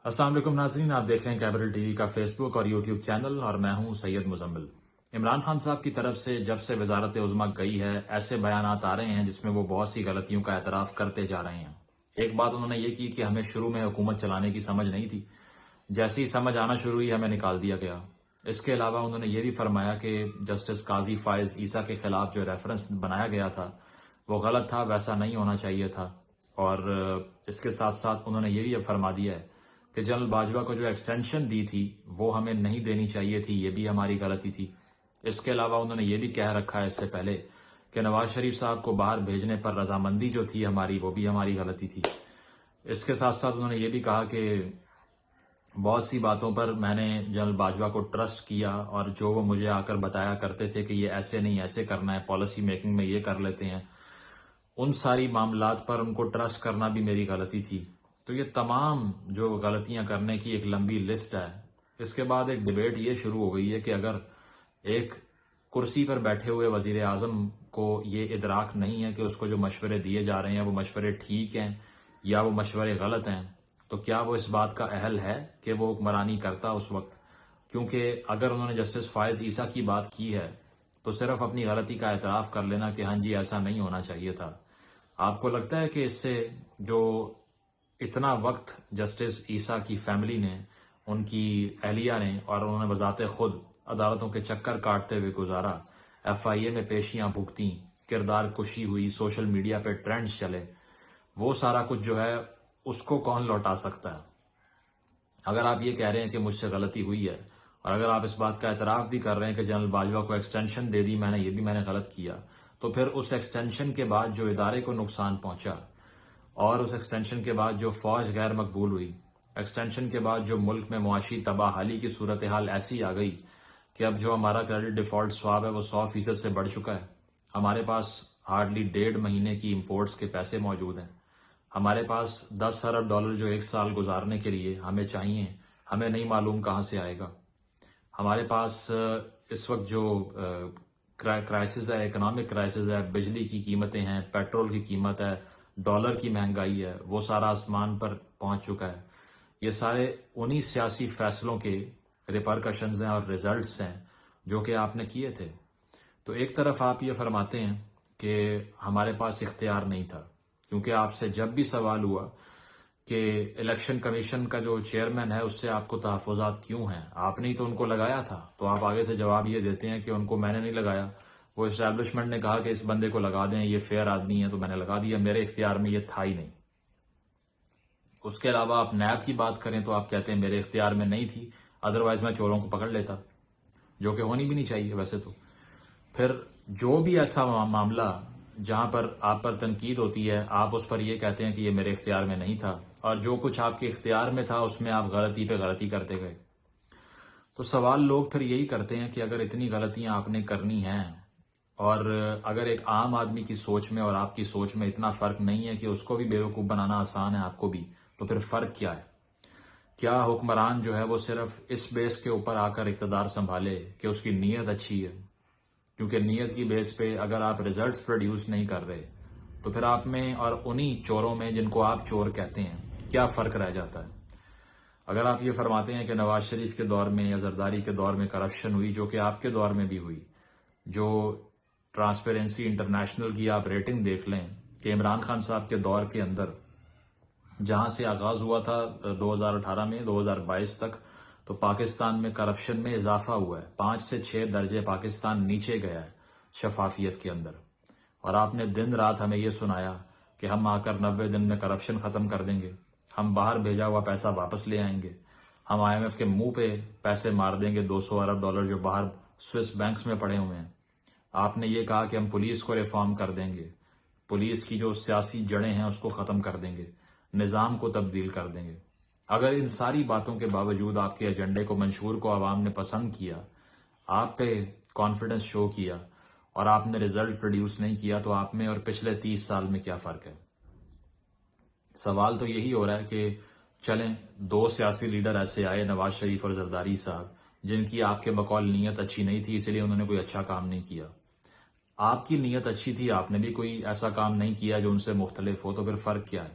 السلام علیکم ناظرین، آپ دیکھ رہے ہیں کیپٹل ٹی وی کا فیس بک اور یوٹیوب چینل اور میں ہوں سید مزمل۔ عمران خان صاحب کی طرف سے جب سے وزارت عظمیٰ گئی ہے ایسے بیانات آ رہے ہیں جس میں وہ بہت سی غلطیوں کا اعتراف کرتے جا رہے ہیں۔ ایک بات انہوں نے یہ کی کہ ہمیں شروع میں حکومت چلانے کی سمجھ نہیں تھی، جیسی سمجھ آنا شروع ہوئی ہمیں نکال دیا گیا۔ اس کے علاوہ انہوں نے یہ بھی فرمایا کہ جسٹس قاضی فائز عیسیٰ کے خلاف جو ریفرنس بنایا گیا تھا وہ غلط تھا، ویسا نہیں ہونا چاہیے تھا۔ اور اس کے ساتھ ساتھ انہوں نے یہ بھی فرما دیا ہے کہ جنرل باجوہ کو جو ایکسٹینشن دی تھی وہ ہمیں نہیں دینی چاہیے تھی، یہ بھی ہماری غلطی تھی۔ اس کے علاوہ انہوں نے یہ بھی کہہ رکھا ہے اس سے پہلے کہ نواز شریف صاحب کو باہر بھیجنے پر رضامندی جو تھی ہماری، وہ بھی ہماری غلطی تھی۔ اس کے ساتھ ساتھ انہوں نے یہ بھی کہا کہ بہت سی باتوں پر میں نے جنرل باجوہ کو ٹرسٹ کیا اور جو وہ مجھے آ کر بتایا کرتے تھے کہ یہ ایسے نہیں ایسے کرنا ہے، پالیسی میکنگ میں یہ کر لیتے ہیں، ان ساری معاملات پر ان کو ٹرسٹ کرنا بھی میری غلطی تھی۔ تو یہ تمام جو غلطیاں کرنے کی ایک لمبی لسٹ ہے۔ اس کے بعد ایک ڈیبیٹ یہ شروع ہو گئی ہے کہ اگر ایک کرسی پر بیٹھے ہوئے وزیر اعظم کو یہ ادراک نہیں ہے کہ اس کو جو مشورے دیے جا رہے ہیں وہ مشورے ٹھیک ہیں یا وہ مشورے غلط ہیں، تو کیا وہ اس بات کا اہل ہے کہ وہ حکمرانی کرتا اس وقت؟ کیونکہ اگر انہوں نے جسٹس فائز عیسیٰ کی بات کی ہے تو صرف اپنی غلطی کا اعتراف کر لینا کہ ہاں جی ایسا نہیں ہونا چاہیے تھا۔ آپ کو لگتا ہے کہ اس سے جو اتنا وقت جسٹس عیسیٰ کی فیملی نے، ان کی اہلیہ نے اور انہوں نے بذات خود عدالتوں کے چکر کاٹتے ہوئے گزارا، ایف آئی اے میں پیشیاں بھگتیں، کردار کشی ہوئی، سوشل میڈیا پہ ٹرینڈز چلے، وہ سارا کچھ جو ہے اس کو کون لوٹا سکتا ہے؟ اگر آپ یہ کہہ رہے ہیں کہ مجھ سے غلطی ہوئی ہے اور اگر آپ اس بات کا اعتراف بھی کر رہے ہیں کہ جنرل باجوہ کو ایکسٹینشن دے دی میں نے، یہ بھی میں نے غلط کیا، تو پھر اس ایکسٹینشن کے بعد جو ادارے کو نقصان پہنچا اور اس ایکسٹینشن کے بعد جو فوج غیر مقبول ہوئی، ایکسٹینشن کے بعد جو ملک میں معاشی تباہ حالی کی صورتحال ایسی آ گئی کہ اب جو ہمارا کریڈٹ ڈیفالٹ سواب ہے وہ 100% سے بڑھ چکا ہے۔ ہمارے پاس ہارڈلی 1.5 مہینے کی امپورٹس کے پیسے موجود ہیں۔ ہمارے پاس 10 ارب ڈالر جو ایک سال گزارنے کے لیے ہمیں چاہیے، ہمیں نہیں معلوم کہاں سے آئے گا۔ ہمارے پاس اس وقت جو کرائسس ہے، اکنامک کرائسس ہے، بجلی کی قیمتیں ہیں، پیٹرول کی قیمت ہے، ڈالر کی مہنگائی ہے، وہ سارا آسمان پر پہنچ چکا ہے۔ یہ سارے انہی سیاسی فیصلوں کے ریپرکشنز ہیں اور ریزلٹس ہیں جو کہ آپ نے کیے تھے۔ تو ایک طرف آپ یہ فرماتے ہیں کہ ہمارے پاس اختیار نہیں تھا، کیونکہ آپ سے جب بھی سوال ہوا کہ الیکشن کمیشن کا جو چیئرمین ہے اس سے آپ کو تحفظات کیوں ہیں، آپ نے ہی تو ان کو لگایا تھا، تو آپ آگے سے جواب یہ دیتے ہیں کہ ان کو میں نے نہیں لگایا، وہ اسٹیبلشمنٹ نے کہا کہ اس بندے کو لگا دیں، یہ فیئر آدمی ہے تو میں نے لگا دیا، میرے اختیار میں یہ تھا ہی نہیں۔ اس کے علاوہ آپ نیب کی بات کریں تو آپ کہتے ہیں میرے اختیار میں نہیں تھی، ادروائز میں چوروں کو پکڑ لیتا، جو کہ ہونی بھی نہیں چاہیے ویسے تو۔ پھر جو بھی ایسا معاملہ جہاں پر آپ پر تنقید ہوتی ہے آپ اس پر یہ کہتے ہیں کہ یہ میرے اختیار میں نہیں تھا، اور جو کچھ آپ کے اختیار میں تھا اس میں آپ غلطی پہ غلطی کرتے گئے۔ تو سوال لوگ پھر یہی کرتے ہیں کہ اگر اتنی غلطیاں آپ نے کرنی ہیں اور اگر ایک عام آدمی کی سوچ میں اور آپ کی سوچ میں اتنا فرق نہیں ہے کہ اس کو بھی بیوقوف بنانا آسان ہے آپ کو بھی، تو پھر فرق کیا ہے؟ کیا حکمران جو ہے وہ صرف اس بیس کے اوپر آ کر اقتدار سنبھالے کہ اس کی نیت اچھی ہے؟ کیونکہ نیت کی بیس پہ اگر آپ ریزلٹس پروڈیوس نہیں کر رہے تو پھر آپ میں اور انہی چوروں میں جن کو آپ چور کہتے ہیں کیا فرق رہ جاتا ہے؟ اگر آپ یہ فرماتے ہیں کہ نواز شریف کے دور میں یا زرداری کے دور میں کرپشن ہوئی، جو کہ آپ کے دور میں بھی ہوئی، جو ٹرانسپیرنسی انٹرنیشنل کی آپ ریٹنگ دیکھ لیں کہ عمران خان صاحب کے دور کے اندر جہاں سے آغاز ہوا تھا 2018 میں 2022 تک، تو پاکستان میں کرپشن میں اضافہ ہوا ہے، 5 سے 6 درجے پاکستان نیچے گیا ہے شفافیت کے اندر۔ اور آپ نے دن رات ہمیں یہ سنایا کہ ہم آ کر 90 دن میں کرپشن ختم کر دیں گے، ہم باہر بھیجا ہوا پیسہ واپس لے آئیں گے، ہم آئی ایم ایف کے منہ پہ پیسے مار دیں گے، 200 ارب ڈالر جو باہر سوئس بینکس میں پڑے ہوئے ہیں۔ آپ نے یہ کہا کہ ہم پولیس کو ریفارم کر دیں گے، پولیس کی جو سیاسی جڑیں ہیں اس کو ختم کر دیں گے، نظام کو تبدیل کر دیں گے۔ اگر ان ساری باتوں کے باوجود آپ کے ایجنڈے کو، منشور کو عوام نے پسند کیا، آپ پہ کانفیڈنس شو کیا اور آپ نے رزلٹ پروڈیوس نہیں کیا، تو آپ میں اور پچھلے 30 سال میں کیا فرق ہے؟ سوال تو یہی ہو رہا ہے کہ چلیں 2 سیاسی لیڈر ایسے آئے، نواز شریف اور زرداری صاحب، جن کی آپ کے بقول نیت اچھی نہیں تھی، اس لیے انہوں نے کوئی اچھا کام نہیں کیا۔ آپ کی نیت اچھی تھی، آپ نے بھی کوئی ایسا کام نہیں کیا جو ان سے مختلف ہو، تو پھر فرق کیا ہے؟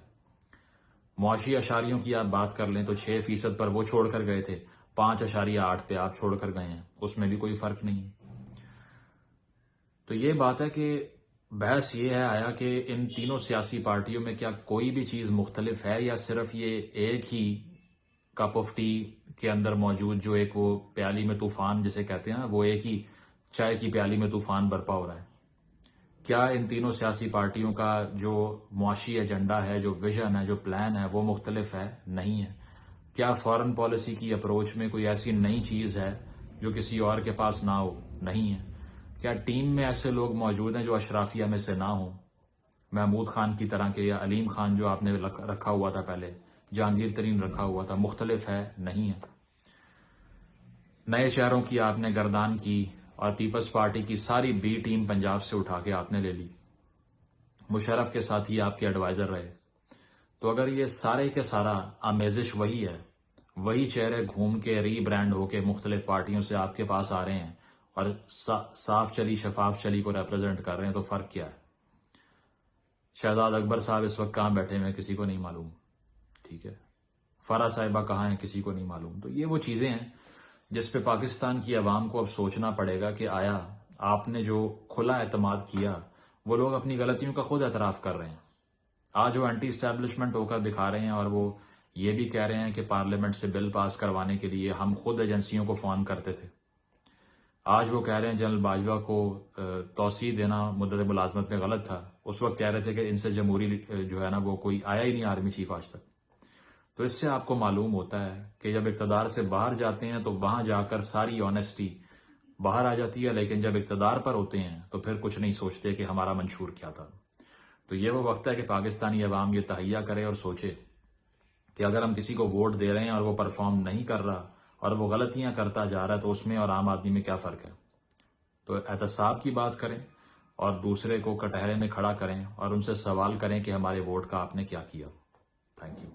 معاشی اشاریوں کی آپ بات کر لیں تو 6% پر وہ چھوڑ کر گئے تھے، 5.8 پہ آپ چھوڑ کر گئے ہیں، اس میں بھی کوئی فرق نہیں ہے۔ تو یہ بات ہے کہ بحث یہ ہے آیا کہ ان تینوں سیاسی پارٹیوں میں کیا کوئی بھی چیز مختلف ہے، یا صرف یہ ایک ہی کپ آف ٹی کے اندر موجود جو ایک وہ پیالی میں طوفان جسے کہتے ہیں نا، وہ ایک ہی چائے کی پیالی میں طوفان برپا ہو رہا ہے۔ کیا ان تینوں سیاسی پارٹیوں کا جو معاشی ایجنڈا ہے، جو ویژن ہے، جو پلان ہے، وہ مختلف ہے؟ نہیں ہے۔ کیا فارن پالیسی کی اپروچ میں کوئی ایسی نئی چیز ہے جو کسی اور کے پاس نہ ہو؟ نہیں ہے۔ کیا ٹیم میں ایسے لوگ موجود ہیں جو اشرافیہ میں سے نہ ہوں، محمود خان کی طرح کے، یا علیم خان جو آپ نے رکھا ہوا تھا پہلے، جہانگیر ترین رکھا ہوا تھا؟ مختلف ہے؟ نہیں ہے۔ نئے چہروں کی آپ نے گردان کی، اور پیپلز پارٹی کی ساری بی ٹیم پنجاب سے اٹھا کے آپ نے لے لی، مشرف کے ساتھ ہی آپ کے ایڈوائزر رہے۔ تو اگر یہ سارے کے سارا آمیزش وہی ہے، وہی چہرے گھوم کے ری برانڈ ہو کے مختلف پارٹیوں سے آپ کے پاس آ رہے ہیں اور صاف چلی شفاف چلی کو ریپرزینٹ کر رہے ہیں، تو فرق کیا ہے؟ شہزاد اکبر صاحب اس وقت کہاں بیٹھے ہیں کسی کو نہیں معلوم، ٹھیک ہے؟ فرح صاحبہ کہاں ہیں کسی کو نہیں معلوم۔ تو یہ وہ چیزیں ہیں جس پہ پاکستان کی عوام کو اب سوچنا پڑے گا کہ آیا آپ نے جو کھلا اعتماد کیا، وہ لوگ اپنی غلطیوں کا خود اعتراف کر رہے ہیں۔ آج وہ اینٹی اسٹیبلشمنٹ ہو کر دکھا رہے ہیں، اور وہ یہ بھی کہہ رہے ہیں کہ پارلیمنٹ سے بل پاس کروانے کے لیے ہم خود ایجنسیوں کو فون کرتے تھے۔ آج وہ کہہ رہے ہیں جنرل باجوہ کو توسیع دینا مدت ملازمت میں غلط تھا، اس وقت کہہ رہے تھے کہ ان سے جمہوری جو ہے نا وہ کوئی آیا ہی نہیں آرمی چیف آج تک۔ تو اس سے آپ کو معلوم ہوتا ہے کہ جب اقتدار سے باہر جاتے ہیں تو وہاں جا کر ساری آنیسٹی باہر آ جاتی ہے، لیکن جب اقتدار پر ہوتے ہیں تو پھر کچھ نہیں سوچتے کہ ہمارا منشور کیا تھا۔ تو یہ وہ وقت ہے کہ پاکستانی عوام یہ تہیہ کرے اور سوچے کہ اگر ہم کسی کو ووٹ دے رہے ہیں اور وہ پرفارم نہیں کر رہا اور وہ غلطیاں کرتا جا رہا ہے، تو اس میں اور عام آدمی میں کیا فرق ہے؟ تو احتساب کی بات کریں اور دوسرے کو کٹہرے میں کھڑا کریں اور ان سے سوال کریں کہ ہمارے ووٹ کا آپ نے کیا کیا۔ Thank you.